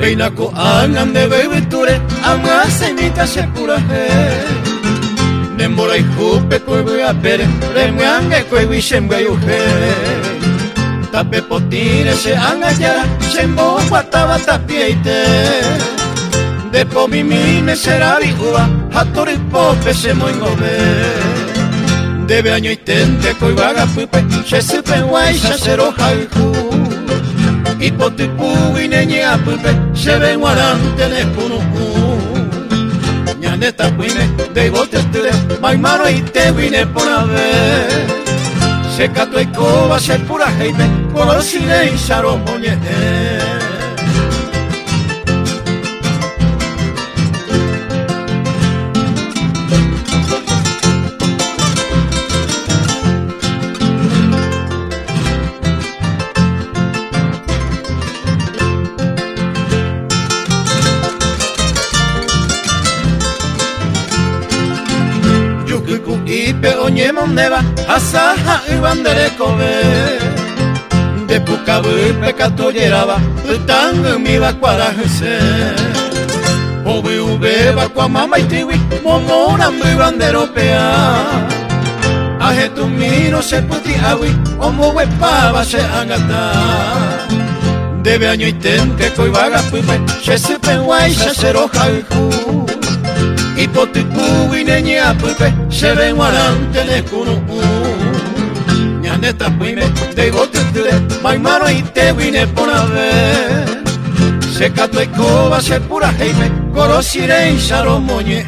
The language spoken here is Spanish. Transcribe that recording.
Peinako angan de bebiture ama zemita sepura he Denbora ikupeko egoia bere Remuangeko eguixen gaiu he Tape potire se angaiara Sembo guataba tapieite Depo mimine serari uva Hatori pope se moingobe Debe año itente koivaga pupe Se supen guaisha sero haiku Ipotipu guineñe apupe Se ven guarante ne punu Ñaneta puime de bote ture Maimaro ite guine por ave Se cato y coba se pura heime Conocine y saro moñe Ipe oñemon neva asaha ibandere kobe De pukabu pekato yeraba Utang mi bakwara huse Obi ube bakwa mama itiwi Momona mi bandero pea Aje tu mino se puti awi Omo wepaba se angata Debe año itente koivaga pupe Se supen waisha sero haiku Ipotipu guineñe apupe Se ven guarante ne kunu Ñaneta puime de bote ture Maimaro ite guine por ave Se cato y coba se pura heime Corosire y saro moñe